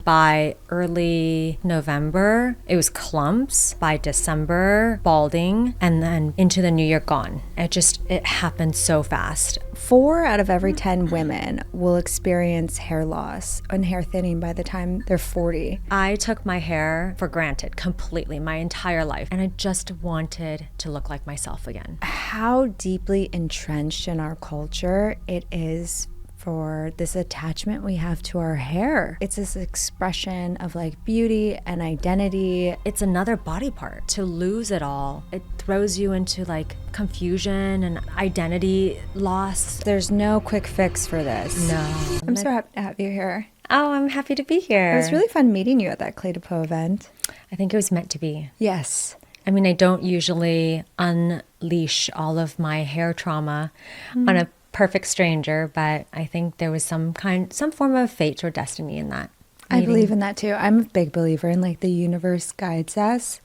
by early November, it was clumps. By December, balding, and then into the new year, gone. It happened so fast. 4 out of every 10 women will experience hair loss and hair thinning by the time they're 40. I took my hair for granted completely my entire life, and I just wanted to look like myself again. How deeply entrenched in our culture it is for this attachment we have to our hair. It's this expression of like beauty and identity. It's another body part. To lose it all, it throws you into like confusion and identity loss. There's no quick fix for this. No. I'm so happy to have you here. Oh, I'm happy to be here. It was really fun meeting you at that Clé de Peau event. I think it was meant to be. Yes. I mean, I don't usually unleash all of my hair trauma on a perfect stranger, but I think there was some form of fate or destiny in that meeting. I believe in that too. I'm a big believer in like the universe guides us,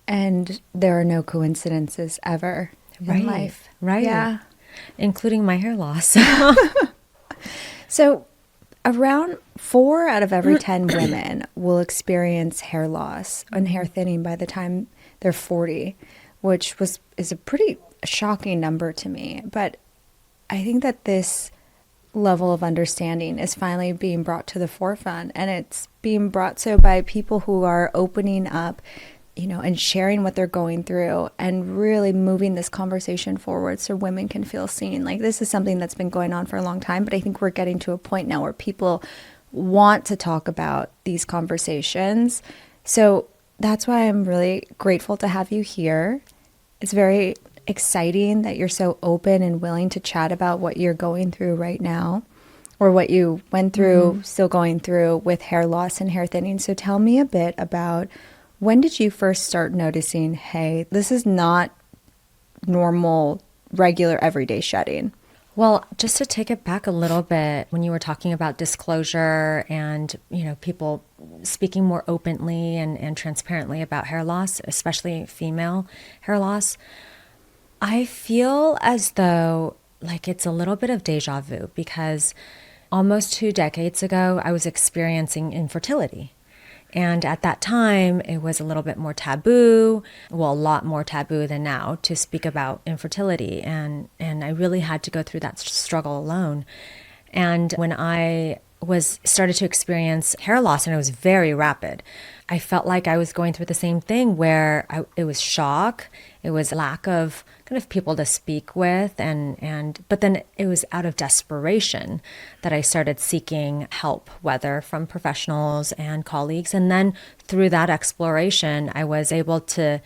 and there are no coincidences ever in life. Right. Yeah. Including my hair loss. So around 4 out of every 10 women will experience hair loss and hair thinning by the time they're 40, which is a pretty shocking number to me. But I think that this level of understanding is finally being brought to the forefront, and it's being brought so by people who are opening up, and sharing what they're going through and really moving this conversation forward so women can feel seen. Like, this is something that's been going on for a long time, but I think we're getting to a point now where people want to talk about these conversations. So that's why I'm really grateful to have you here. It's very exciting that you're so open and willing to chat about what you're going through right now, or what you went through, still going through with hair loss and hair thinning. So tell me a bit about, when did you first start noticing, hey, this is not normal, regular, everyday shedding? Well, just to take it back a little bit, when you were talking about disclosure and, people speaking more openly and transparently about hair loss, especially female hair loss, I feel as though like it's a little bit of deja vu, because almost 2 decades ago, I was experiencing infertility. And at that time, it was a little bit more taboo, well, a lot more taboo than now, to speak about infertility. And I really had to go through that struggle alone. And when I started to experience hair loss, and it was very rapid, I felt like I was going through the same thing, where it was shock, it was lack of kind of people to speak with, but then it was out of desperation that I started seeking help, whether from professionals and colleagues. And then through that exploration, I was able to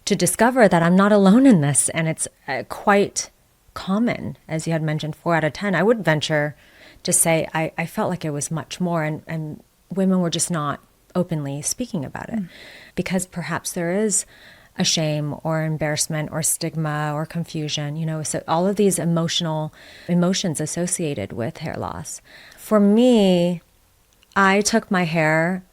discover that I'm not alone in this, and it's quite common, as you had mentioned, 4 out of 10. I would venture to say I felt like it was much more, and women were just not openly speaking about it, because perhaps there is a shame or embarrassment or stigma or confusion, so all of these emotions associated with hair loss. For me, I took my hair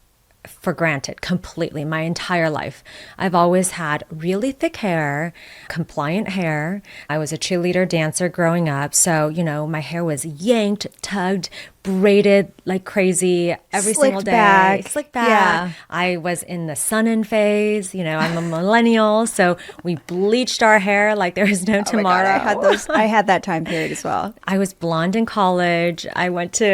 for granted completely my entire life. I've always had really thick hair, compliant hair. I was a cheerleader dancer growing up, so my hair was yanked, tugged, braided like crazy every single day. Slicked back. Yeah. I was in the sun-in phase. I'm a millennial, so we bleached our hair like there was no tomorrow. Oh my God, I had that time period as well. I was blonde in college. I went to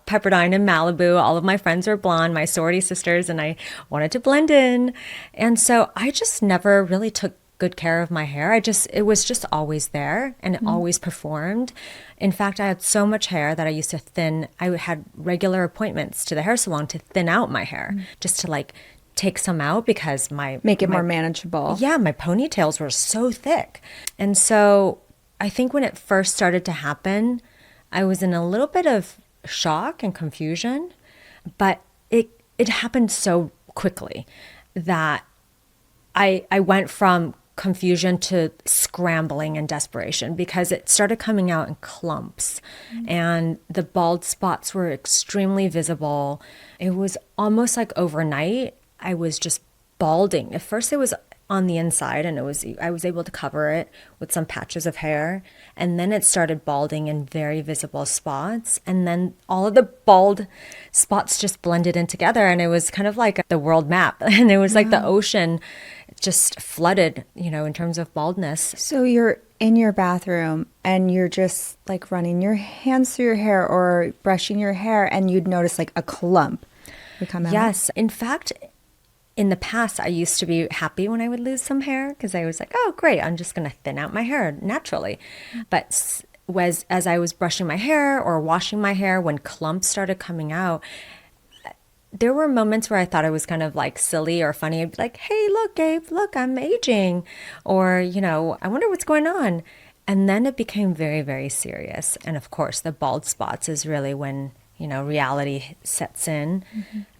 Pepperdine in Malibu. All of my friends were blonde, my sorority sisters, and I wanted to blend in. And so I just never really took good care of my hair. It was just always there, and it always performed. In fact, I had so much hair that I used to thin. I had regular appointments to the hair salon to thin out my hair, just to like take some out, because make it more manageable. Yeah, my ponytails were so thick. And so I think when it first started to happen, I was in a little bit of shock and confusion, but it happened so quickly that I went from confusion to scrambling and desperation, because it started coming out in clumps, and the bald spots were extremely visible. It was almost like overnight, I was just balding. At first it was on the inside, and I was able to cover it with some patches of hair, and then it started balding in very visible spots, and then all of the bald spots just blended in together, and it was kind of like the world map, and it was like the ocean just flooded, in terms of baldness. So you're in your bathroom and you're just like running your hands through your hair or brushing your hair, and you'd notice like a clump would come out. Yes. In fact, in the past, I used to be happy when I would lose some hair because I was like, oh, great, I'm just going to thin out my hair naturally. But as I was brushing my hair or washing my hair, when clumps started coming out, there were moments where I thought it was kind of like silly or funny. I'd be like, hey, look, Gabe, look, I'm aging. Or, I wonder what's going on. And then it became very, very serious. And of course, the bald spots is really when, reality sets in.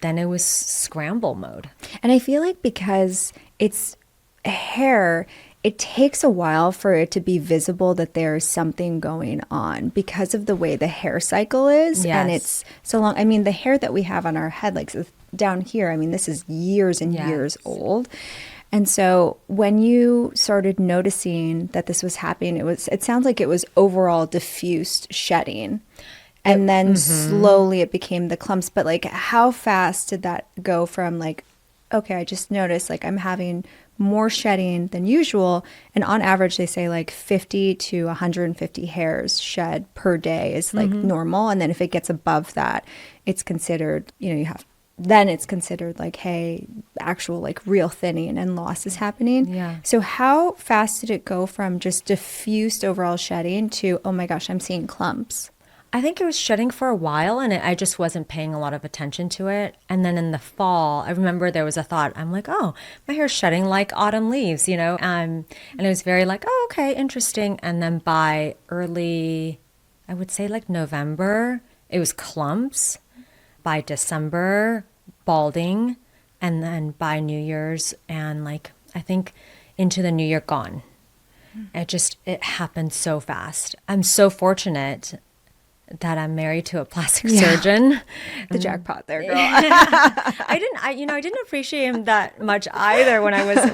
Then it was scramble mode. And I feel like because it's hair, it takes a while for it to be visible that there's something going on because of the way the hair cycle is. Yes. And it's so long. I mean, the hair that we have on our head, like down here, I mean, this is years and years old. And so when you started noticing that this was happening, it sounds like it was overall diffused shedding. And then slowly it became the clumps. But like, how fast did that go from like, okay, I just noticed like I'm having more shedding than usual. And on average, they say like 50 to 150 hairs shed per day is like normal. And then if it gets above that, it's considered, then it's considered like, hey, actual like real thinning and loss is happening. Yeah. So how fast did it go from just diffused overall shedding to, oh my gosh, I'm seeing clumps? I think it was shedding for a while, and I just wasn't paying a lot of attention to it. And then in the fall, I remember there was a thought. I'm like, oh, my hair's shedding like autumn leaves, and it was very like, oh, okay, interesting. And then by early, I would say like November, it was clumps. By December, balding. And then by New Year's and like, I think into the new year, gone. It happened so fast. I'm so fortunate that I'm married to a plastic surgeon. The jackpot there, girl. I didn't appreciate him that much either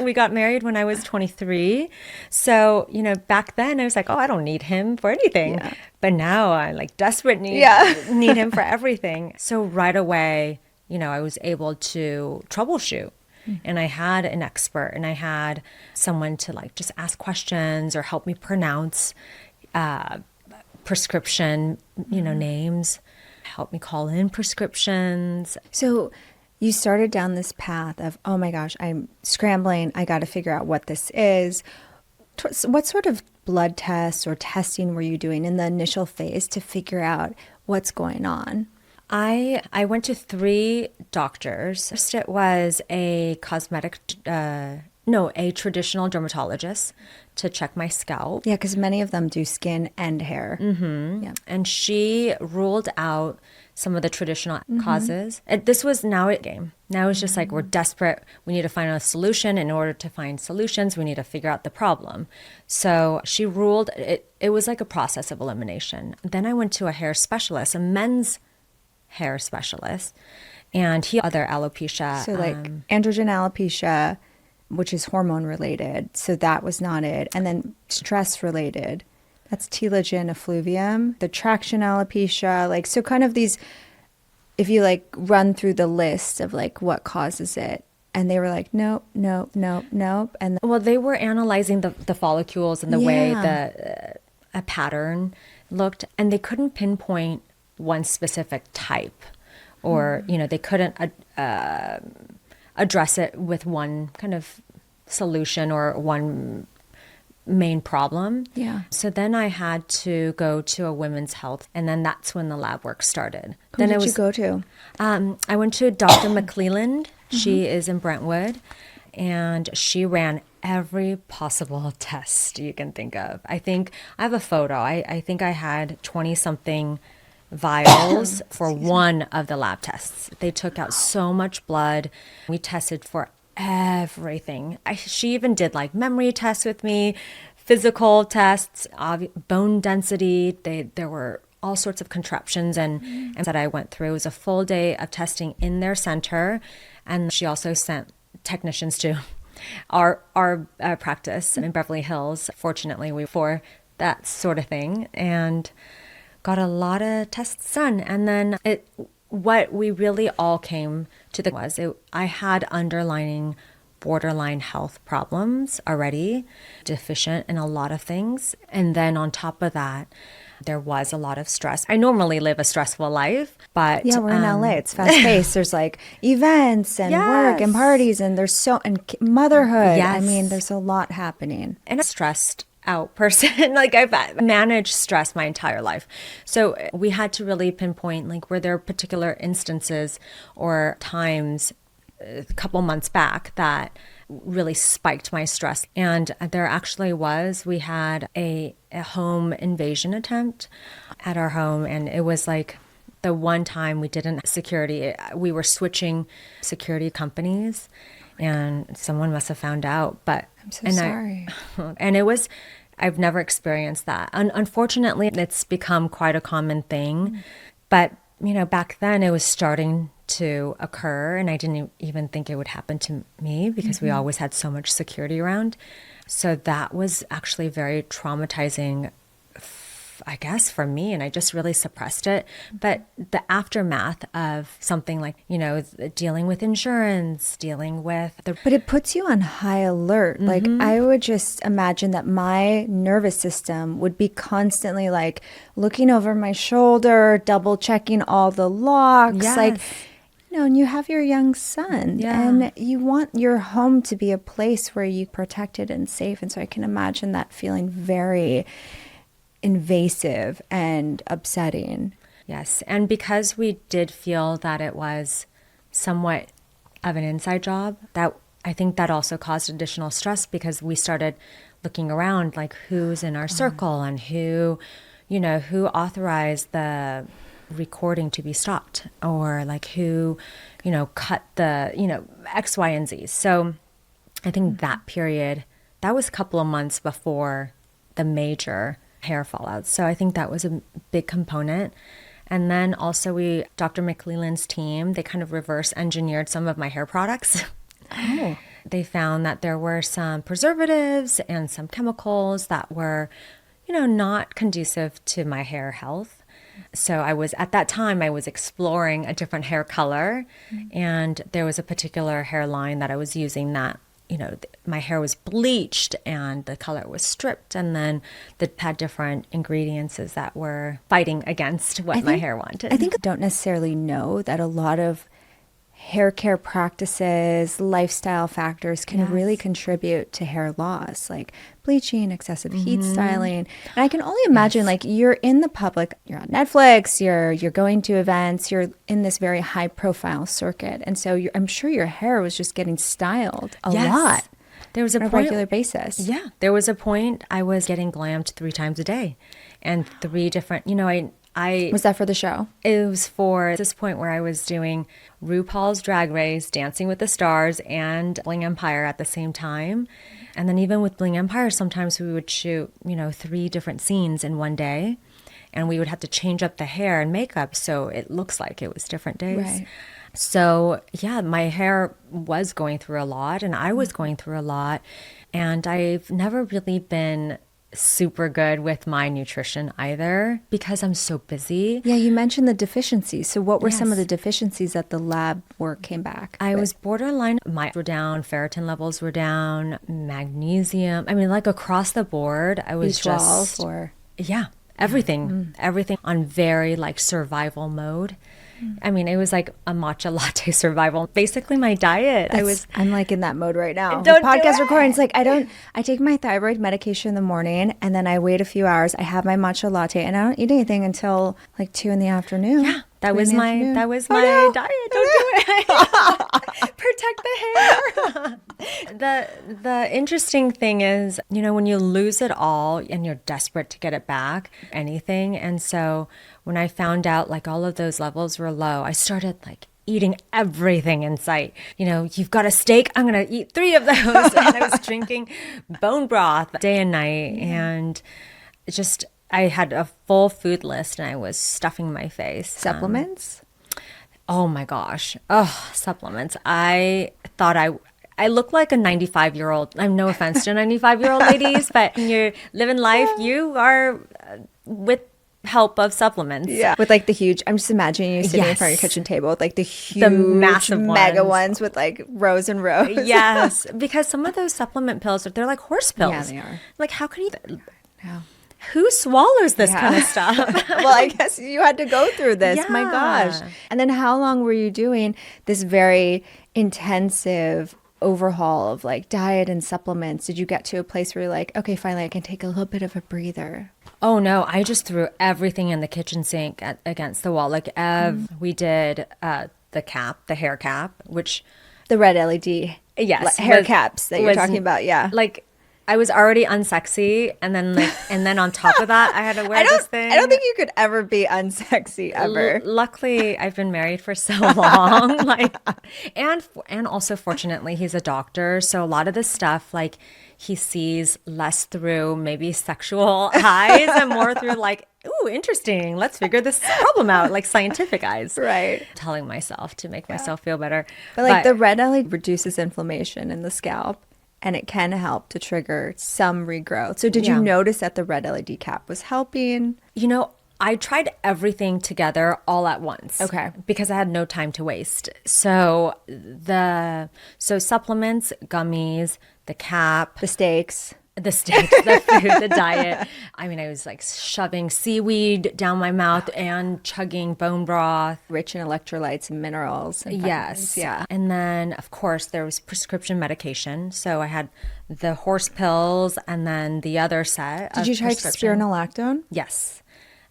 we got married when I was 23. So, back then I was like, oh, I don't need him for anything. Yeah. But now I like desperate need him for everything. So right away, I was able to troubleshoot. And I had an expert, and I had someone to like just ask questions or help me pronounce prescription, names, help me call in prescriptions. So you started down this path of, oh my gosh, I'm scrambling. I got to figure out what this is. What sort of blood tests or testing were you doing in the initial phase to figure out what's going on? I went to 3 doctors. First, it was a a traditional dermatologist to check my scalp. Yeah, because many of them do skin and hair. Yeah. And she ruled out some of the traditional causes. This was now a game. Now it's just like we're desperate. We need to find a solution. In order to find solutions, we need to figure out the problem. So she ruled it. It was like a process of elimination. Then I went to a hair specialist, a men's hair specialist, and he had other alopecia. So like androgen alopecia, which is hormone related. So that was not it. And then stress related. That's telogen effluvium, the traction alopecia. Like, so kind of these, if you like run through the list of like what causes it. And they were like, nope, nope, nope, nope. And well, they were analyzing the follicles and the way a pattern looked, and they couldn't pinpoint one specific type, or they couldn't address it with one kind of solution or one main problem. Yeah. So then I had to go to a women's health, and then that's when the lab work started. Who did you go to? I went to Dr. McClelland. She is in Brentwood, and she ran every possible test you can think of. I think I have a photo. I think I had 20-something vials for one of the lab tests. They took out so much blood. We tested for everything. She even did like memory tests with me, physical tests, bone density. There were all sorts of contraptions and that I went through. It was a full day of testing in their center. And she also sent technicians to our practice in Beverly Hills. Fortunately, we for that sort of thing, and got a lot of tests done. And then what we really all came to I had underlying borderline health problems already, deficient in a lot of things. And then on top of that, there was a lot of stress. I normally live a stressful life, but yeah, we're in LA. It's fast paced. There's like events and work and parties, and and motherhood. Yes. I mean, there's a lot happening. And a stressed out person. Like I've managed stress my entire life. So we had to really pinpoint, like, were there particular instances or times a couple months back that really spiked my stress. And there actually was. We had a home invasion attempt at our home, and it was like the one time we didn't security. We were switching security companies, and someone must have found out. But I'm so sorry. And it was, I've never experienced that. Unfortunately, it's become quite a common thing. But, back then it was starting to occur, and I didn't even think it would happen to me because we always had so much security around. So that was actually very traumatizing, I guess, for me, and I just really suppressed it. But the aftermath of something like, dealing with insurance, dealing with But it puts you on high alert. Like, I would just imagine that my nervous system would be constantly like looking over my shoulder, double checking all the locks. Yes. Like, and you have your young son, and you want your home to be a place where you're protected and safe. And so I can imagine that feeling very invasive and upsetting. Yes. And because we did feel that it was somewhat of an inside job, that I think that also caused additional stress, because we started looking around, like, who's in our circle and who authorized the recording to be stopped, or like who, cut the, X, Y, and Z. So I think that period, that was a couple of months before the major hair fallout. So I think that was a big component. And then also Dr. McClelland's team, they kind of reverse engineered some of my hair products. Oh. They found that there were some preservatives and some chemicals that were, not conducive to my hair health. So at that time, I was exploring a different hair color, and there was a particular hairline that I was using that, my hair was bleached and the color was stripped, and then that had different ingredients that were fighting against what my hair wanted. I think I don't necessarily know that a lot of hair care practices, lifestyle factors can really contribute to hair loss, like bleaching, excessive heat styling. And I can only imagine, like, you're in the public, you're on Netflix, you're going to events, you're in this very high profile circuit. And so I'm sure your hair was just getting styled a lot. There was on a regular basis. Yeah. There was a point I was getting glammed 3 times a day, and 3 different, Was that for the show? It was for this point where I was doing RuPaul's Drag Race, Dancing with the Stars, and Bling Empire at the same time. And then even with Bling Empire, sometimes we would shoot, 3 different scenes in one day, and we would have to change up the hair and makeup so it looks like it was different days. Right. So yeah, my hair was going through a lot, and I was going through a lot, and I've never really been super good with my nutrition either, because I'm so busy. Yeah, you mentioned the deficiencies. So what were some of the deficiencies that the lab work came back I with? was borderline, mites were down, ferritin levels were down, magnesium. I mean, like, across the board, I was B12 or... Yeah, everything on very, like, survival mode. I mean, it was like a matcha latte survival. Basically, my diet. I'm like in that mode right now. Don't Podcast do it. recording. It's like I take my thyroid medication in the morning, and then I wait a few hours. I have my matcha latte, and I don't eat anything until like 2 in the afternoon. Yeah, that was my diet. Don't do it. Protect the hair. The interesting thing is, when you lose it all and you're desperate to get it back, anything. And so when I found out, like, all of those levels were low, I started, like, eating everything in sight. You've got a steak, I'm going to eat 3 of those. And I was drinking bone broth day and night. And I had a full food list, and I was stuffing my face. Supplements? Oh my gosh. Oh, supplements. I thought I look like a 95-year-old. I have no offense to 95-year-old ladies, but when you're living life, you are with help of supplements. Yeah. With like the huge, I'm just imagining you sitting in front of your kitchen table with like the huge, massive mega ones with like rows and rows. Yes, because some of those supplement pills, they're like horse pills. Yeah, they are. Like, how can you? Yeah. Who swallows this kind of stuff? Well, I guess you had to go through this. Yeah. My gosh. And then how long were you doing this very intensive overhaul of like diet and supplements? Did you get to a place where you're like, okay, finally I can take a little bit of a breather? Oh no, I just threw everything in the kitchen sink against the wall. Like we did the hair cap, which the red LED hair caps that you're talking about. Yeah. Like I was already unsexy, and then on top of that, I had to wear this thing. I don't think you could ever be unsexy ever. Luckily, I've been married for so long, and also fortunately, he's a doctor, so a lot of this stuff, like, he sees less through maybe sexual eyes and more through like, ooh, interesting. Let's figure this problem out, like scientific eyes. Right. Telling myself to make myself feel better. But like the red LED reduces inflammation in the scalp. And it can help to trigger some regrowth. So did you notice that the red LED cap was helping? You know, I tried everything together all at once. Okay. Because I had no time to waste. So supplements, gummies, the cap, the steaks, the food, the diet. I mean, I was like shoving seaweed down my mouth and chugging bone broth. Rich in electrolytes and minerals. And yes. Yeah. And then, of course, there was prescription medication. So I had the horse pills and then the other set. Did you try spironolactone? Yes.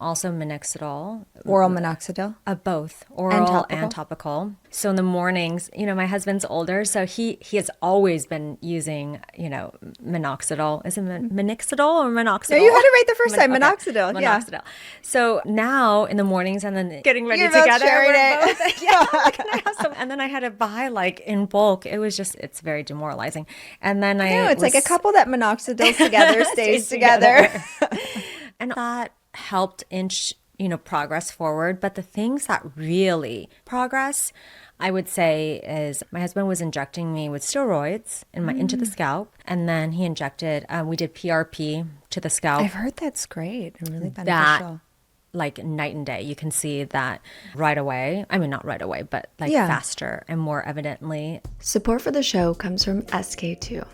Also minoxidil. Oral minoxidil? Both. Oral and topical. So in the mornings, you know, my husband's older, so he has always been using, you know, minoxidil. Is it minoxidil or minoxidil? No, you had it right the first time. Minoxidil. Okay. Yeah. Minoxidil. So now in the mornings and then getting ready You're together. Both and then I had to buy like in bulk. It was just, it's very demoralizing. And then it's like a couple that minoxidils together stays together. And that helped inch, you know, progress forward. But the things that really progress, I would say, is my husband was injecting me with steroids into the scalp. And then he injected, we did PRP to the scalp. I've heard that's great and really beneficial. Like night and day. You can see that right away. I mean, not right away, but like faster and more evidently. Support for the show comes from SK2.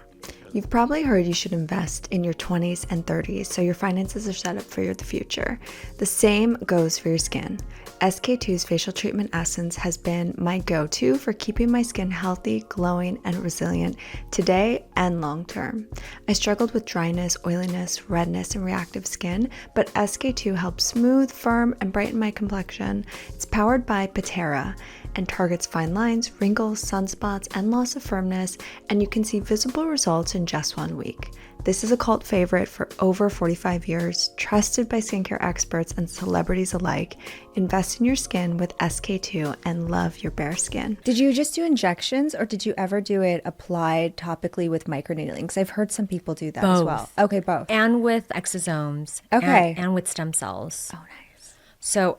You've probably heard you should invest in your 20s and 30s so your finances are set up for the future. The same goes for your skin. SK2's facial treatment essence has been my go-to for keeping my skin healthy, glowing, and resilient today and long term. I struggled with dryness, oiliness, redness, and reactive skin, but SK2 helps smooth, firm, and brighten my complexion. It's powered by Patera and targets fine lines, wrinkles, sunspots, and loss of firmness, and you can see visible results in just 1 week. This is a cult favorite for over 45 years, trusted by skincare experts and celebrities alike. Invest in your skin with SK2 and love your bare skin. Did you just do injections or did you ever do it applied topically with microneedling? Because I've heard some people do that as well. Okay, both. And with exosomes. Okay. And with stem cells. Oh, nice. So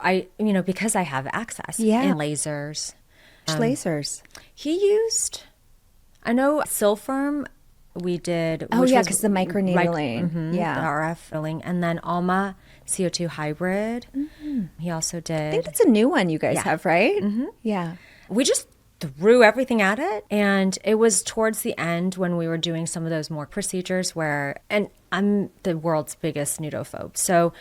because I have access. Yeah. And lasers. Lasers. He used, I know Silfirm, we did. Oh, yeah, because the microneedling. The RF filling. And then Alma CO2 hybrid. Mm-hmm. He also did. I think that's a new one you guys have, right? Mm-hmm. Yeah. We just threw everything at it. And it was towards the end when we were doing some of those more procedures and I'm the world's biggest nudophobe. So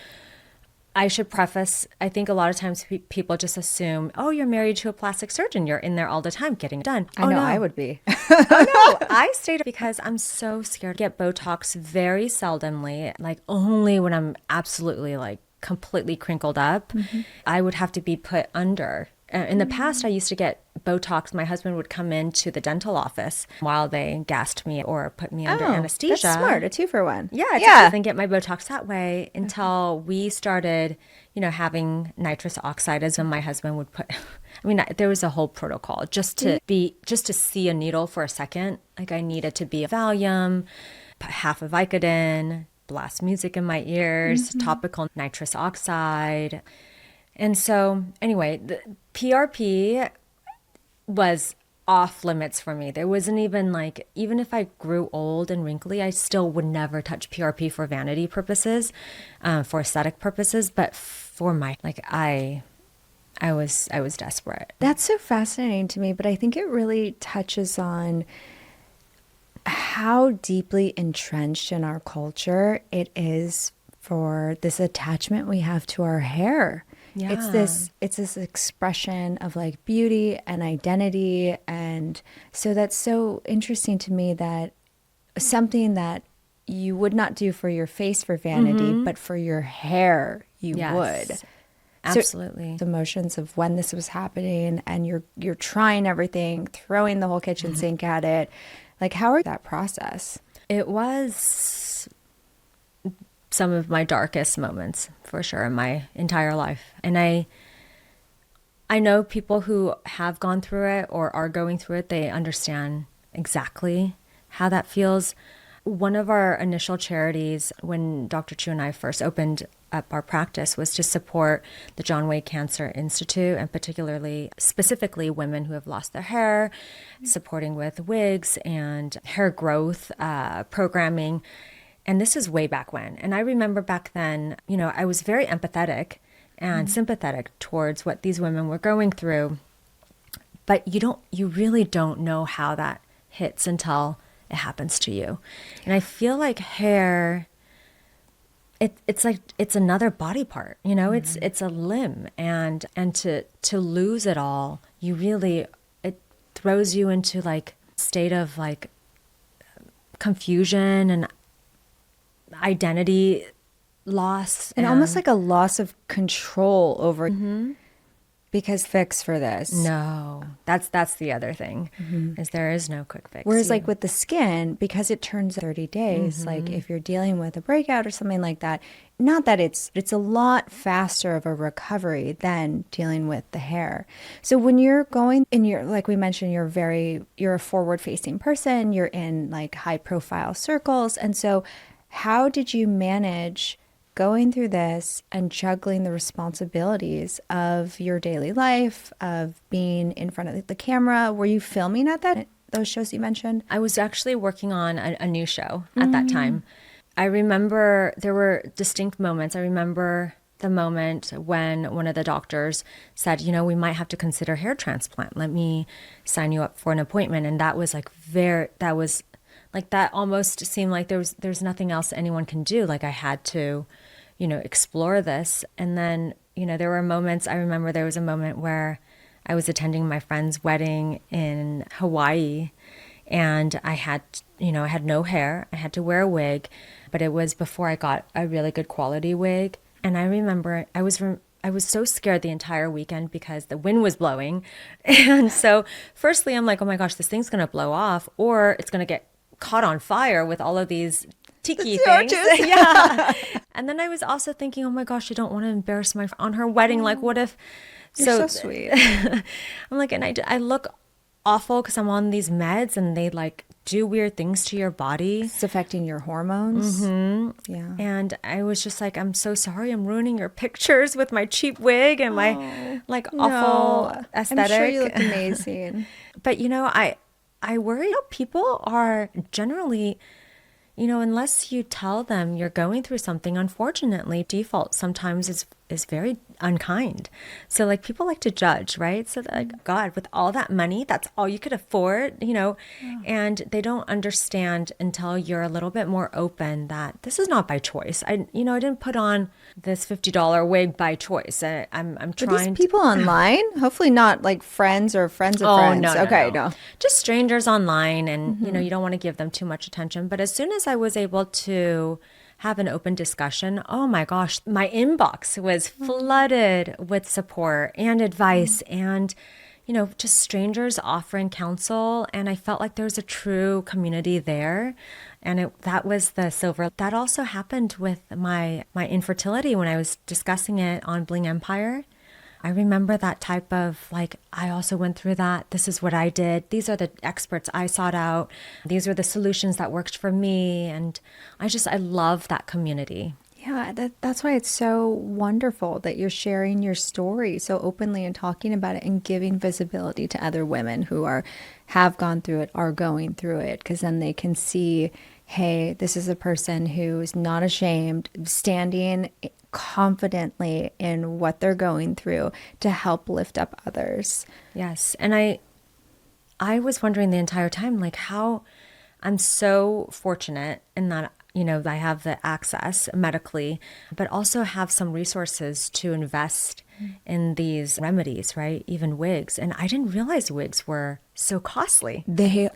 I should preface, I think a lot of times people just assume, oh, you're married to a plastic surgeon. You're in there all the time getting it done. I know, I would be. Oh, no. I stayed because I'm so scared to get Botox very seldomly, like only when I'm absolutely like completely crinkled up. Mm-hmm. I would have to be put under. In the past, I used to get Botox. My husband would come into the dental office while they gassed me or put me under anesthesia. That's smart. A 2-for-1. Yeah. And get my Botox that way until we started, having nitrous oxide as when my husband would put. I mean, there was a whole protocol just to see a needle for a second. Like I needed to be a Valium, half of Vicodin, blast music in my ears, topical nitrous oxide. And so, anyway, the PRP was off limits for me. There wasn't even like, even if I grew old and wrinkly, I still would never touch PRP for vanity purposes, for aesthetic purposes. But for my, like, I was desperate. That's so fascinating to me, but I think it really touches on how deeply entrenched in our culture it is for this attachment we have to our hair. Yeah. It's this expression of like beauty and identity. And so that's so interesting to me, that something that you would not do for your face for vanity, but for your hair, you would. Absolutely. So the emotions of when this was happening, and you're trying everything, throwing the whole kitchen sink at it. Like, how are that process? It was some of my darkest moments, for sure, in my entire life. And I know people who have gone through it or are going through it, they understand exactly how that feels. One of our initial charities when Dr. Chu and I first opened up our practice was to support the John Wayne Cancer Institute, and specifically women who have lost their hair, supporting with wigs and hair growth programming. And this is way back when. And I remember back then, I was very empathetic and sympathetic towards what these women were going through. But you really don't know how that hits until it happens to you. And I feel like hair, it's like it's another body part, it's a limb, and to lose it all, it throws you into like a state of like confusion and identity loss, and almost like a loss of control over. Because fix for this. No, that's the other thing, is there is no quick fix. Whereas like with the skin, because it turns 30 days, like if you're dealing with a breakout or something like that, not that it's a lot faster of a recovery than dealing with the hair. So when you're going in like we mentioned, you're a forward facing person, you're in like high profile circles. And so how did you manage going through this and juggling the responsibilities of your daily life, of being in front of the camera? Were you filming at those shows you mentioned? I was actually working on a new show at that time. I remember there were distinct moments. I remember the moment when one of the doctors said, we might have to consider hair transplant. Let me sign you up for an appointment. And that was like that almost seemed like there's nothing else anyone can do. Like I had to, explore this. And then, there were moments, I remember there was a moment where I was attending my friend's wedding in Hawaii, and I had no hair. I had to wear a wig, but it was before I got a really good quality wig. And I remember I was so scared the entire weekend because the wind was blowing. And so firstly, I'm like, oh my gosh, this thing's going to blow off, or it's going to get caught on fire with all of these tiki things. Yeah. And then I was also thinking, oh my gosh, I don't want to embarrass on her wedding. Like, what if? You're so sweet. I'm like, and I look awful because I'm on these meds, and they like do weird things to your body. It's affecting your hormones. Yeah. And I was just like, I'm so sorry, I'm ruining your pictures with my cheap wig and my awful aesthetic. I'm sure you look amazing. But I worry people are generally, unless you tell them you're going through something, unfortunately, default sometimes is very unkind. So like people like to judge, right? So like, God, with all that money, that's all you could afford, and they don't understand until you're a little bit more open that this is not by choice. I didn't put on this $50 wig by choice. I'm trying. Are these people online? Hopefully not like friends or friends of friends. No, okay, no. Just strangers online, and you don't want to give them too much attention. But as soon as I was able to have an open discussion, oh my gosh, my inbox was flooded with support and advice and, just strangers offering counsel. And I felt like there was a true community there. And that was the silver. That also happened with my infertility when I was discussing it on Bling Empire. I remember that type of like, I also went through that. This is what I did. These are the experts I sought out. These were the solutions that worked for me. And I love that community. Yeah, that's why it's so wonderful that you're sharing your story so openly and talking about it and giving visibility to other women who have gone through it, are going through it, because then they can see, hey, this is a person who is not ashamed, standing confidently in what they're going through to help lift up others. Yes. And I was wondering the entire time, like, how I'm so fortunate in that, I have the access medically, but also have some resources to invest in these remedies, right? Even wigs. And I didn't realize wigs were so costly. They're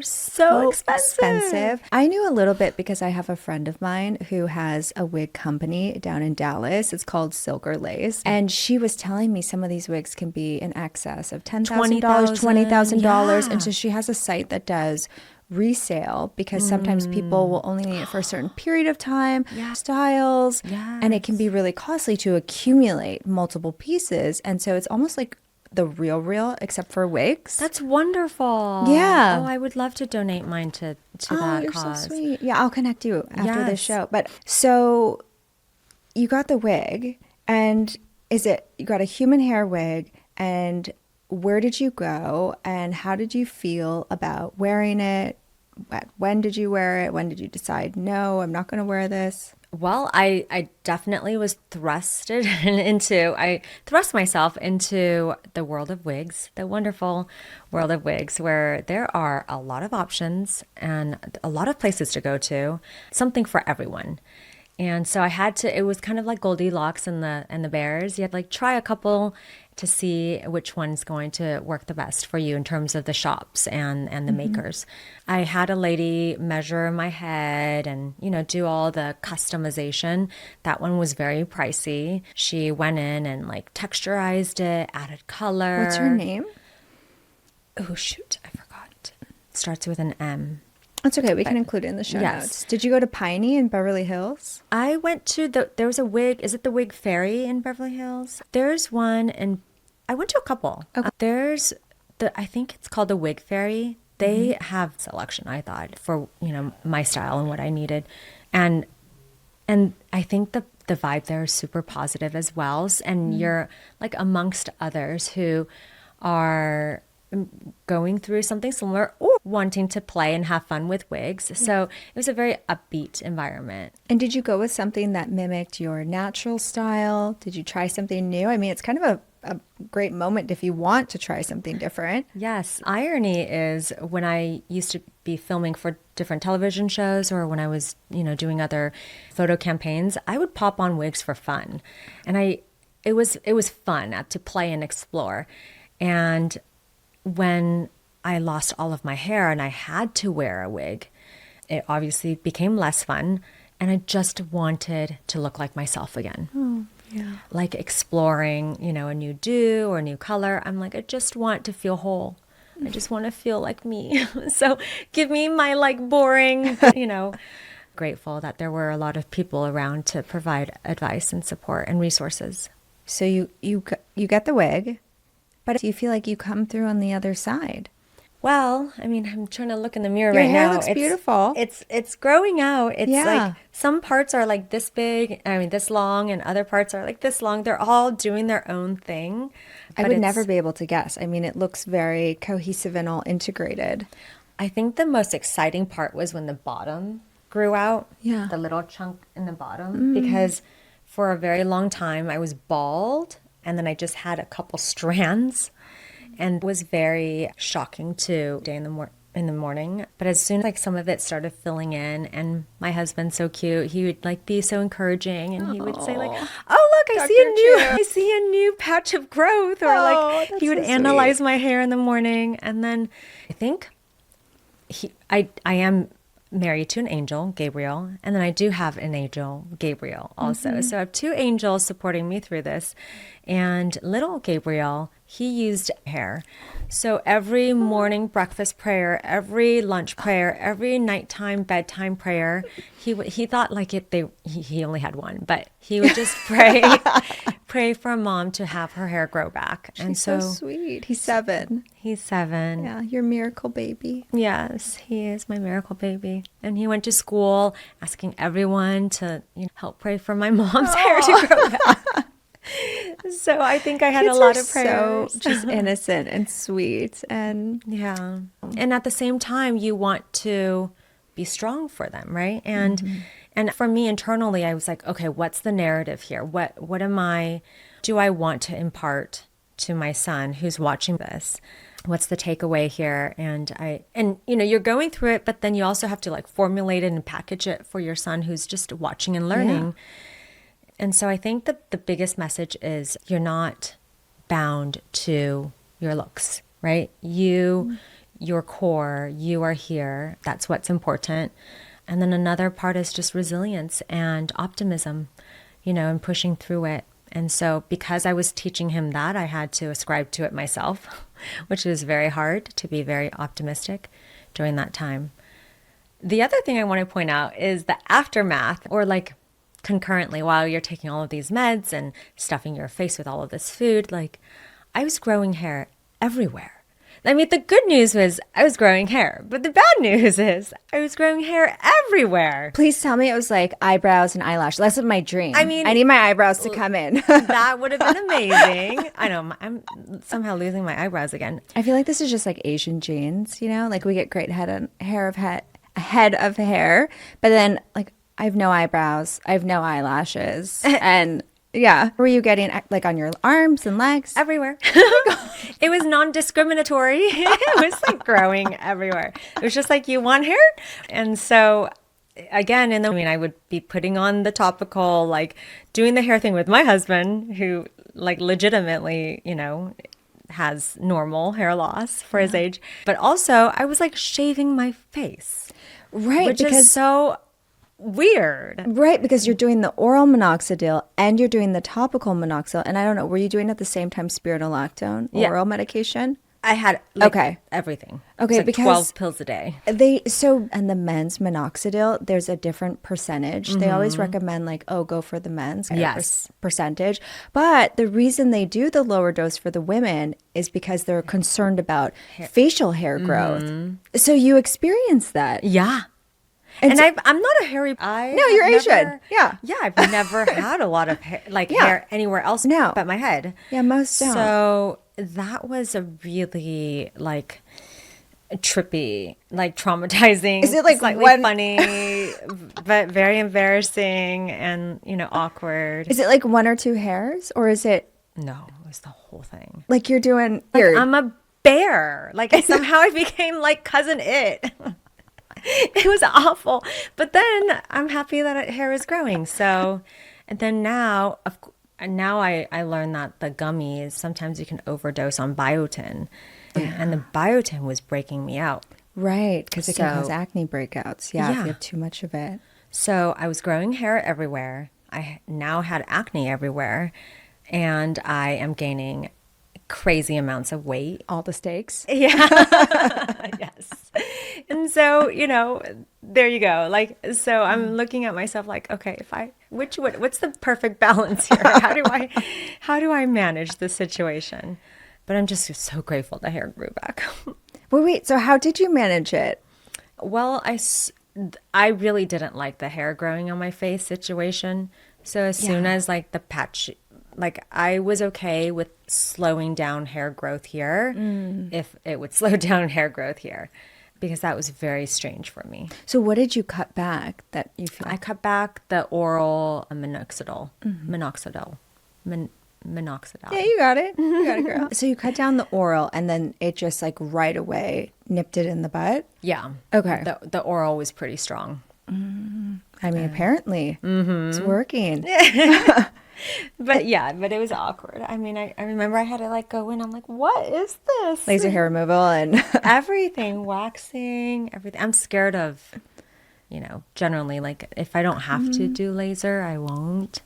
so expensive. I knew a little bit because I have a friend of mine who has a wig company down in Dallas. It's called Silker Lace. And she was telling me some of these wigs can be in excess of $10,000, $20,000. Yeah. And so she has a site that does resale because sometimes people will only need it for a certain period of time, styles, and it can be really costly to accumulate multiple pieces. And so it's almost like the real, except for wigs. That's wonderful. Yeah. Oh, I would love to donate mine to Oh, that you're cause. so sweet. Yeah, I'll connect you after the Yes. show. But so you got the wig, and you got a human hair wig, and where did you go, and how did you feel about wearing it? When did you wear it? When did you decide, no, I'm not going to wear this? Well, I definitely was I thrust myself into the world of wigs, the wonderful world of wigs, where there are a lot of options and a lot of places to go to, something for everyone. And so it was kind of like Goldilocks and the Bears. You had to like try a couple to see which one's going to work the best for you in terms of the shops and the makers. I had a lady measure my head and, do all the customization. That one was very pricey. She went in and like texturized it, added color. What's her name? Oh, shoot. I forgot. It starts with an M. That's okay. We can include it in the show notes. Did you go to Piney in Beverly Hills? I went to there was a wig. Is it the Wig Fairy in Beverly Hills? There's one I went to a couple. Okay. There's I think it's called the Wig Fairy. They have selection, I thought, for, my style and what I needed. And I think the vibe there is super positive as well. And you're like amongst others who are going through something similar or wanting to play and have fun with wigs. So it was a very upbeat environment. And did you go with something that mimicked your natural style? Did you try something new? I mean, it's kind of a great moment if you want to try something different. Yes. Irony is when I used to be filming for different television shows or when I was, doing other photo campaigns, I would pop on wigs for fun. And it was fun to play and explore. And when I lost all of my hair and I had to wear a wig, it obviously became less fun. And I just wanted to look like myself again. Oh, yeah. Like exploring, a new do or a new color. I'm like, I just want to feel whole. I just want to feel like me. So give me my like boring, Grateful that there were a lot of people around to provide advice and support and resources. So you get the wig, but do you feel like you come through on the other side? Well, I mean, I'm trying to look in the mirror Your right hair now. looks beautiful. It's growing out. It's Yeah. like some parts are like this big, this long, and other parts are like this long. They're all doing their own thing. I but would it's- never be able to guess. I mean, it looks very cohesive and all integrated. I think the most exciting part was when the bottom grew out. Yeah. The little chunk in the bottom. Because for a very long time I was bald and then I just had a couple strands. And it was very shocking to in the morning. But as soon as some of it started filling in, and my husband's so cute, he would be so encouraging, and he would say "Oh look, I see a new patch of growth," or that's he would so analyze sweet. my hair in the morning, and then I think I am married to an angel, Gabriel, and then I do have an angel, Gabriel, also. So I have two angels supporting me through this. And little Gabriel, he used hair. So every morning breakfast prayer, every lunch prayer, every nighttime bedtime prayer, he thought like he only had one, but he would just pray for mom to have her hair grow back. And He's so sweet. He's 7. He's 7. Yeah, your miracle baby. Yes, he is my miracle baby. And he went to school asking everyone to help pray for my mom's hair to grow back. So I think I had Kids a lot are of prayers. so just innocent and sweet. And yeah. And at the same time, you want to be strong for them, right? And for me internally, I was like, okay, what's the narrative here? What do I want to impart to my son who's watching this? What's the takeaway here? And you're going through it, but then you also have to like formulate it and package it for your son who's just watching and learning. Yeah. And so I think that the biggest message is you're not bound to your looks, right? Your core, you are here. That's what's important. And then another part is just resilience and optimism, and pushing through it. And so because I was teaching him that, I had to ascribe to it myself, which is very hard to be very optimistic during that time. The other thing I want to point out is the aftermath, or like concurrently while you're taking all of these meds and stuffing your face with all of this food, like I was growing hair everywhere. I mean, the good news was I was growing hair, but the bad news is I was growing hair everywhere. Please tell me it was like eyebrows and eyelashes. That's my dream. I mean, I need my eyebrows to come in. That would have been amazing. I know, I'm somehow losing my eyebrows again. I feel like this is just like Asian genes, like we get great head of hair, but then like I have no eyebrows, I have no eyelashes, and yeah. Were you getting like on your arms and legs? Everywhere. It was non-discriminatory. It was like growing everywhere. It was just like, you want hair? And so again, I would be putting on the topical, like doing the hair thing with my husband, who like legitimately, has normal hair loss for his age. But also I was like shaving my face. Right. Which is so weird. Right, because you're doing the oral minoxidil and you're doing the topical minoxidil. And I don't know, were you doing at the same time spironolactone, oral medication? I had everything. Okay, like because 12 pills a day. And the men's minoxidil, there's a different percentage. They always recommend like, go for the men's percentage. But the reason they do the lower dose for the women is because they're concerned about facial hair growth. So you experience that. Yeah. And I'm not a hairy. No, you're Asian. Yeah. Yeah, I've never had a lot of hair, hair anywhere else but my head. Yeah, most don't. So that was a really trippy, traumatizing. Is it like slightly funny, but very embarrassing and awkward? Is it like 1 or 2 hairs, or is it? No, it was the whole thing. Like you're doing. I'm a bear. Somehow I became like Cousin It. It was awful. But then I'm happy that hair is growing. So, and then now I learned that the gummies, sometimes you can overdose on biotin. And the biotin was breaking me out. Right, because it can cause acne breakouts. Yeah, if you have too much of it. So I was growing hair everywhere. I now had acne everywhere. And I am gaining crazy amounts of weight. All the steaks. Yeah. Yes. And so, there you go. So I'm looking at myself like, okay, what's the perfect balance here? How do I manage this situation? But I'm just so grateful the hair grew back. Wait, so how did you manage it? Well, I really didn't like the hair growing on my face situation. So as soon as the patch, I was okay with slowing down hair growth here if it would slow down hair growth here, because that was very strange for me. So what did you cut back that you feel? I cut back the oral minoxidil. Minoxidil. Yeah, you got it. You got it, girl. So you cut down the oral and then it just right away nipped it in the butt? Yeah. Okay. The oral was pretty strong. I mean, apparently it's working. But it was awkward. I mean, I remember I had to go in. I'm like, what is this? Laser hair removal and everything, waxing, everything. I'm scared of, generally, if I don't have to do laser, I won't.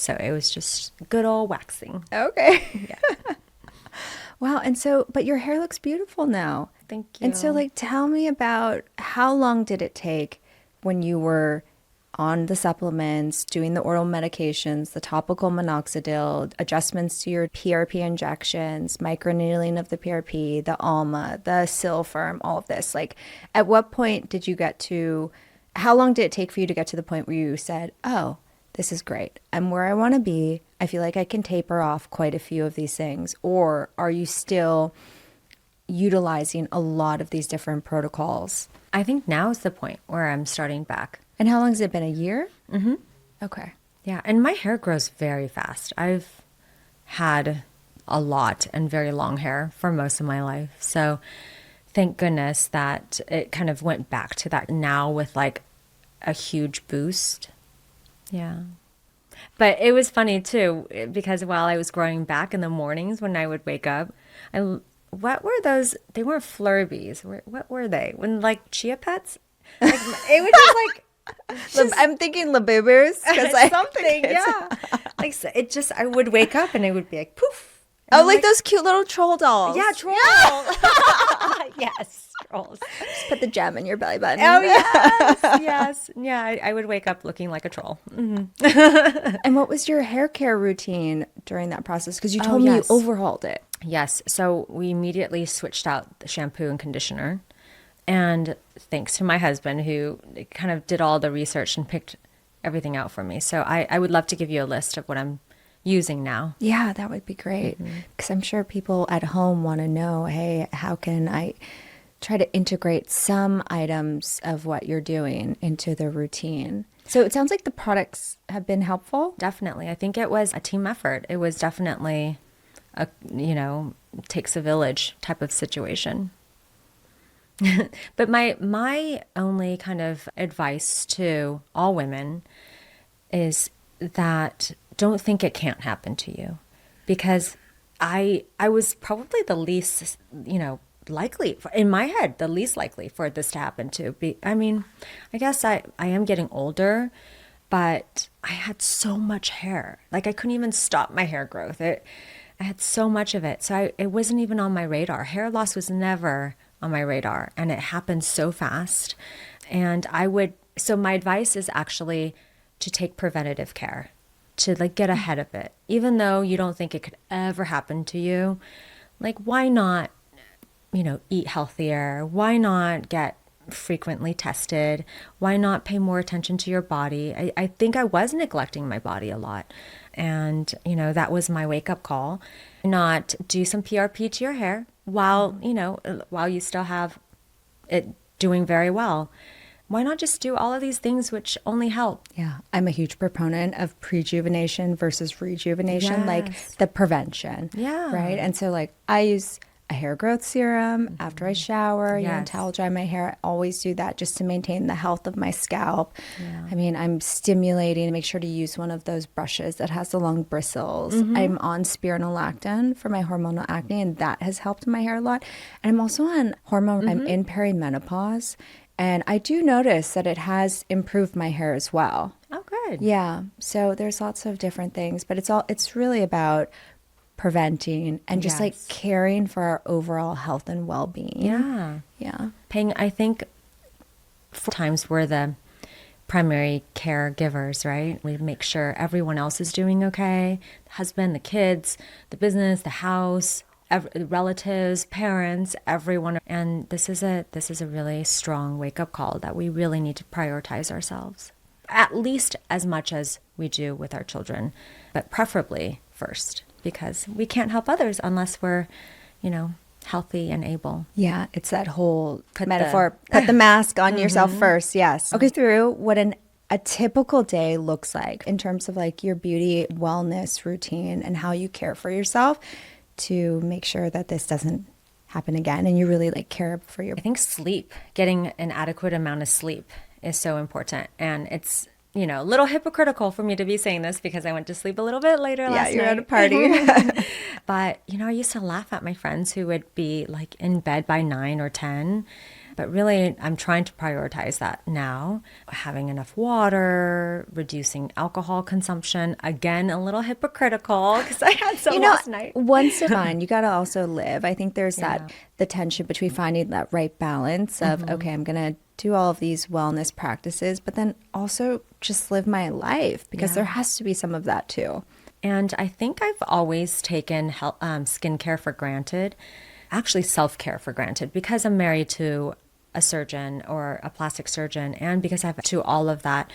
So it was just good old waxing. Okay. Yeah. Wow. And so, but your hair looks beautiful now. Thank you. And so, like, tell me about how long did it take when you were on the supplements, doing the oral medications, the topical minoxidil, adjustments to your PRP injections, microneedling of the PRP, the Alma, the Silfirm, all of this. Like, at what point did you get to, how long did it take for you to get to the point where you said, oh, this is great. I'm where I want to be. I feel like I can taper off quite a few of these things. Or are you still utilizing a lot of these different protocols? I think now is the point where I'm starting back. And how long has it been? A year? Mm-hmm. Okay. Yeah, and my hair grows very fast. I've had a lot and very long hair for most of my life. So thank goodness that it kind of went back to that now with like a huge boost. Yeah. But it was funny too, because while I was growing back in the mornings when I would wake up, what were those? They weren't Flurbies. What were they? When like Chia Pets? Like, it was just like, I'm thinking Labubu's because something, yeah. Like so it just, I would wake up and it would be like poof. Oh, like those cute little troll dolls. Yeah, trolls. Yes, trolls. Just put the gem in your belly button. Oh yes, yes, yeah. I would wake up looking like a troll. Mm-hmm. And what was your hair care routine during that process? Because you told me you overhauled it. Yes. So we immediately switched out the shampoo and conditioner. And thanks to my husband, who kind of did all the research and picked everything out for me. So I would love to give you a list of what I'm using now. Yeah, that would be great. Because I'm sure people at home want to know, hey, how can I try to integrate some items of what you're doing into the routine? So it sounds like the products have been helpful. Definitely. I think it was a team effort. It was definitely a, takes a village type of situation. But my only kind of advice to all women is that don't think it can't happen to you, because I was probably the least, likely in my head, the least likely for this to happen to. I guess I am getting older, but I had so much hair. Like I couldn't even stop my hair growth. I had so much of it. So it wasn't even on my radar. Hair loss was never on my radar, and it happened so fast. And so my advice is actually to take preventative care, to like get ahead of it. Even though you don't think it could ever happen to you, like why not, eat healthier? Why not get frequently tested? Why not pay more attention to your body? I think I was neglecting my body a lot. And, that was my wake up call. Not do some PRP to your hair while you still have it doing very well. Why not just do all of these things which only help? Yeah, I'm a huge proponent of prejuvenation versus rejuvenation, like Yes. the prevention. Yeah. Right? And so like I use a hair growth serum after I shower, Yes. towel dry my hair. I always do that just to maintain the health of my scalp. Yeah. I'm stimulating, make sure to use one of those brushes that has the long bristles. I'm on spironolactone for my hormonal acne, and that has helped my hair a lot. And I'm also on hormone, I'm in perimenopause. And I do notice that it has improved my hair as well. Oh, good. Yeah. So there's lots of different things, but it's really about preventing and just like Yes. caring for our overall health and well-being. Yeah. Yeah. I think times we're the primary caregivers, right? We make sure everyone else is doing okay. The husband, the kids, the business, the house, relatives, parents, everyone. And this is a really strong wake-up call that we really need to prioritize ourselves, at least as much as we do with our children, but preferably first, because we can't help others unless we're, healthy and able. Yeah. It's that whole metaphor. Put the mask on yourself first. Yes. Okay. Through what a typical day looks like in terms of like your beauty wellness routine and how you care for yourself to make sure that this doesn't happen again, and you really like care for your. I think sleep, getting an adequate amount of sleep is so important. And it's, a little hypocritical for me to be saying this because I went to sleep a little bit later last night. Yeah, you're at a party. But, I used to laugh at my friends who would be like in bed by 9 or 10. But really, I'm trying to prioritize that now. Having enough water, reducing alcohol consumption. Again, a little hypocritical because I had some last night. Once in mind, you got to also live. I think there's the tension between finding that right balance of, okay, I'm going to do all of these wellness practices, but then also just live my life, because there has to be some of that too. And I think I've always taken skincare for granted, actually self-care for granted, because I'm married to a surgeon or a plastic surgeon, and because I've to all of that.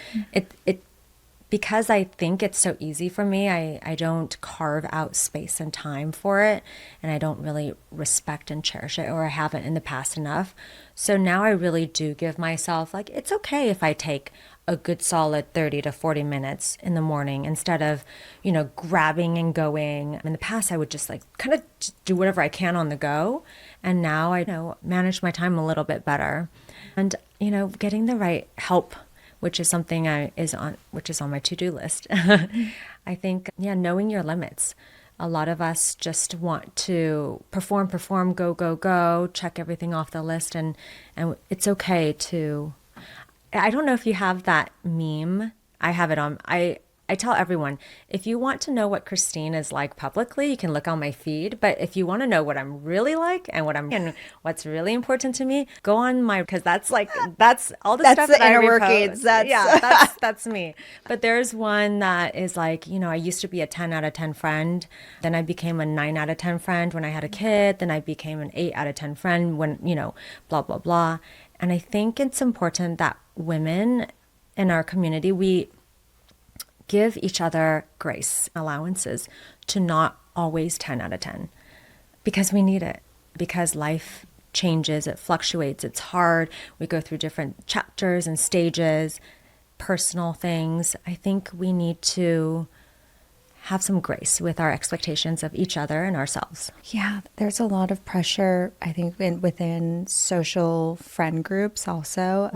Because I think it's so easy for me, I don't carve out space and time for it, and I don't really respect and cherish it, or I haven't in the past enough. So now I really do give myself, like, it's okay if I take a good solid 30 to 40 minutes in the morning instead of, grabbing and going. In the past, I would just kind of do whatever I can on the go. And now I manage my time a little bit better. And, getting the right help, which is something which is on my to-do list. I think, knowing your limits. A lot of us just want to perform, go, check everything off the list. And it's okay to, I don't know if you have that meme. I have it on, I tell everyone, if you want to know what Christine is like publicly, you can look on my feed. But if you want to know what I'm really like and what's really important to me, go on because that's all the stuff the that I inner repost. workings. That's me. But there's one that is like, I used to be a 10 out of 10 friend. Then I became a 9 out of 10 friend when I had a kid. Then I became an 8 out of 10 friend when, blah, blah, blah. And I think it's important that women in our community, we give each other grace, allowances to not always 10 out of 10, because we need it, because life changes, it fluctuates, it's hard. We go through different chapters and stages, personal things. I think we need to have some grace with our expectations of each other and ourselves. Yeah, there's a lot of pressure, I think, within social friend groups also.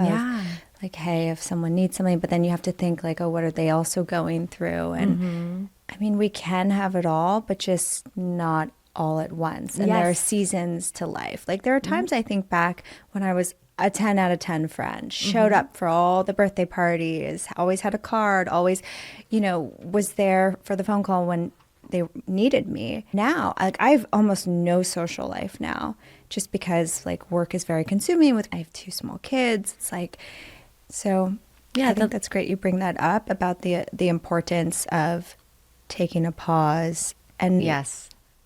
Like, hey, if someone needs something, but then you have to think like, oh, what are they also going through? And I mean, we can have it all, but just not all at once. And there are seasons to life. Like, there are times I think back when I was a 10 out of 10 friend, showed up for all the birthday parties, always had a card, always, was there for the phone call when they needed me. Now, I have almost no social life now, just because work is very consuming. I have 2 small kids. It's so I think that's great you bring that up about the importance of taking a pause and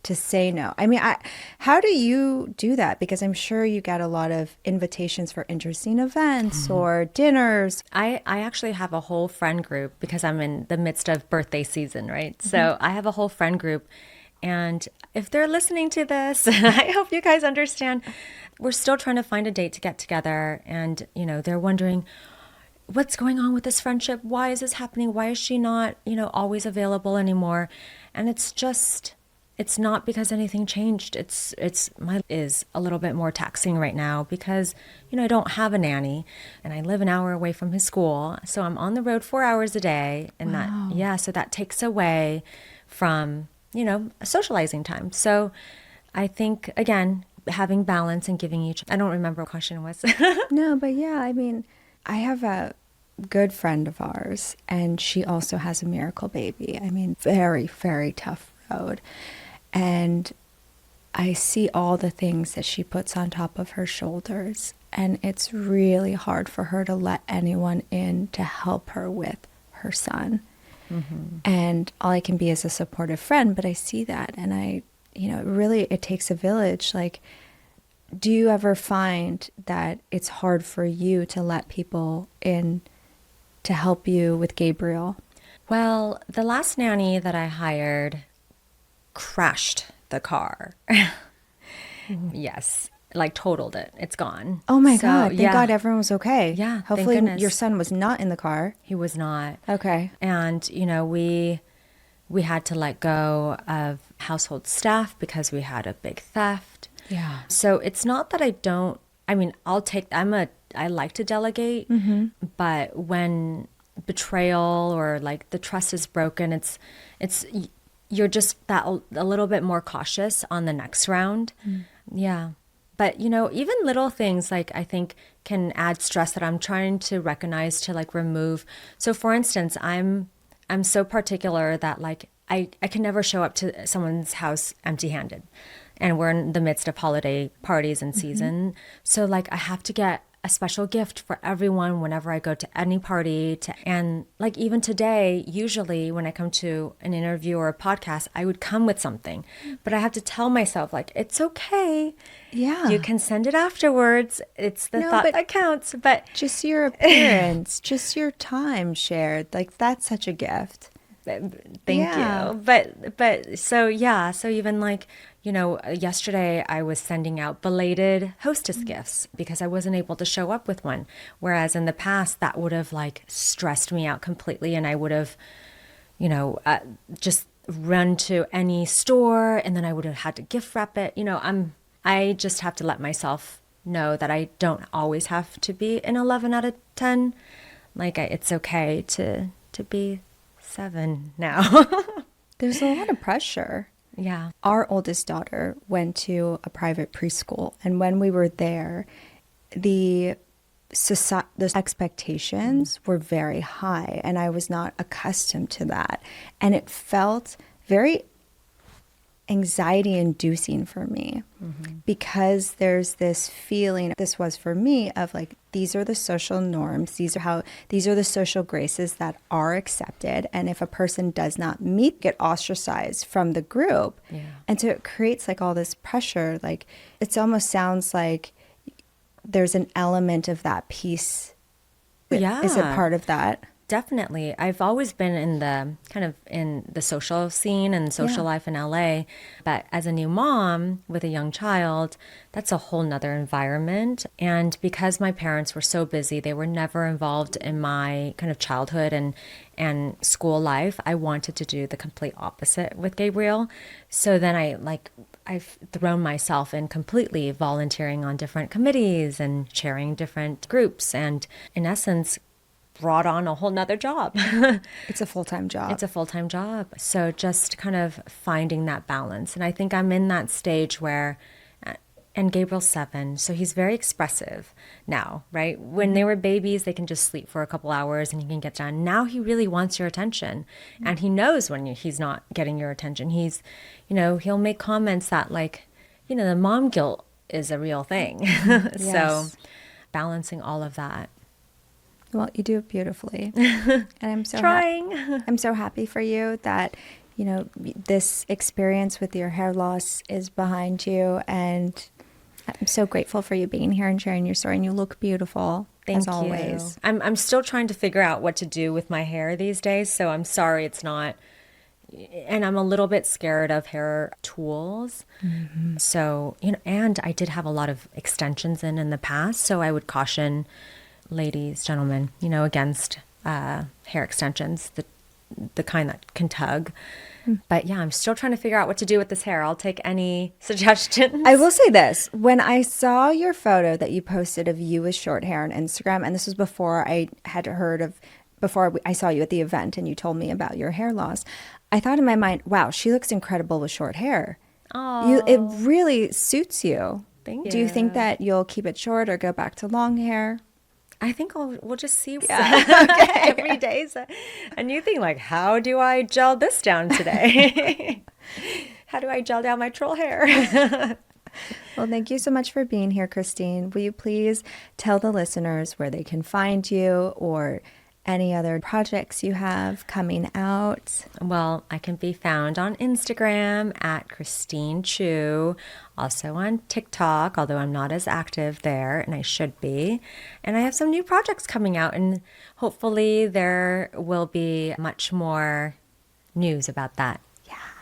to say no. I mean, how do you do that? Because I'm sure you get a lot of invitations for interesting events or dinners. I actually have a whole friend group because I'm in the midst of birthday season, right? So I have a whole friend group. And if they're listening to this, I hope you guys understand, we're still trying to find a date to get together. And, they're wondering, what's going on with this friendship? Why is this happening? Why is she not, always available anymore? And it's not because anything changed. My is a little bit more taxing right now because, I don't have a nanny and I live an hour away from his school. So I'm on the road 4 hours a day. And so that takes away from, socializing time. So I think, again, having balance and giving I don't remember what the question was. No, but I mean, I have a good friend of ours, and she also has a miracle baby. I mean, very, very tough road. And I see all the things that she puts on top of her shoulders, and it's really hard for her to let anyone in to help her with her son. And all I can be is a supportive friend, but I see that, and it takes a village. Do you ever find that it's hard for you to let people in to help you with Gabriel? Well, the last nanny that I hired crashed the car. Yes. Totaled it. It's gone. Oh my God. Thank God everyone was okay. Yeah. Hopefully your son was not in the car. He was not. Okay. And, we had to let go of household staff because we had a big theft. Yeah. So it's not that I like to delegate, but when betrayal or the trust is broken, you're just a little bit more cautious on the next round. Yeah. But, even little things like I think can add stress that I'm trying to recognize to like remove. So for instance, I'm so particular that like I can never show up to someone's house empty-handed. And we're in the midst of holiday parties and season. So like I have to get a special gift for everyone whenever I go to any party. And like even today, usually when I come to an interview or a podcast, I would come with something. But I have to tell myself like, it's okay. Yeah. You can send it afterwards. It's the thought that counts. But just your appearance, just your time shared. Like that's such a gift. Thank you. But so even like, yesterday I was sending out belated hostess gifts because I wasn't able to show up with one. Whereas in the past that would have like stressed me out completely, and I would have, just run to any store and then I would have had to gift wrap it. I just have to let myself know that I don't always have to be an 11 out of 10. Like it's okay to be 7 now. There's a lot of pressure. Yeah. Our oldest daughter went to a private preschool, and when we were there, the expectations were very high, and I was not accustomed to that. And it felt very anxiety inducing for me because there's this feeling, this was for me, of like, these are the social norms, these are the social graces that are accepted, and if a person does not meet, get ostracized from the group. And so it creates like all this pressure. Like it almost sounds like there's an element of that piece. Is it part of that? Definitely. I've always been in the social scene and social life in LA. But as a new mom with a young child, that's a whole nother environment. And because my parents were so busy, they were never involved in my kind of childhood and school life. I wanted to do the complete opposite with Gabriel. So then I've thrown myself in completely, volunteering on different committees and chairing different groups, and in essence brought on a whole nother job. It's a full-time job. So just kind of finding that balance. And I think I'm in that stage where, and Gabriel's 7, so he's very expressive now, right? When they were babies, they can just sleep for a couple hours and he can get done. Now he really wants your attention, and he knows when he's not getting your attention. He's, he'll make comments that like, the mom guilt is a real thing. So balancing all of that. Well, you do it beautifully. And I'm so trying. I'm so happy for you that, this experience with your hair loss is behind you. And I'm so grateful for you being here and sharing your story. And you look beautiful, as always. I'm still trying to figure out what to do with my hair these days. So I'm sorry it's not. And I'm a little bit scared of hair tools. So, and I did have a lot of extensions in the past. So I would caution ladies, gentlemen, against hair extensions, the kind that can tug. But yeah, I'm still trying to figure out what to do with this hair. I'll take any suggestions. I will say this. When I saw your photo that you posted of you with short hair on Instagram, and this was before I saw you at the event and you told me about your hair loss, I thought in my mind, wow, she looks incredible with short hair. It really suits you. Thank you. Do you think that you'll keep it short or go back to long hair? I think we'll just see. Every day is a new thing. Like, how do I gel this down today? How do I gel down my troll hair? Well, thank you so much for being here, Christine. Will you please tell the listeners where they can find you or any other projects you have coming out? Well, I can be found on Instagram at Christine Chu, also on TikTok, although I'm not as active there, and I should be. And I have some new projects coming out, and hopefully there will be much more news about that.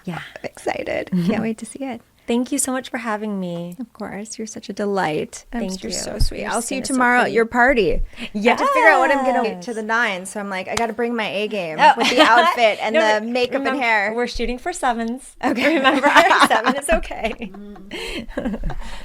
Yeah. I'm excited. Can't wait to see it. Thank you so much for having me. Of course. You're such a delight. Thank you. You're so sweet. I'll see you so tomorrow at pretty. your party. Yeah. I have to figure out what I'm going to the 9. So I'm like, I got to bring my A game with the outfit and the makeup and hair. We're shooting for 7s. Okay. Remember, 7 is okay.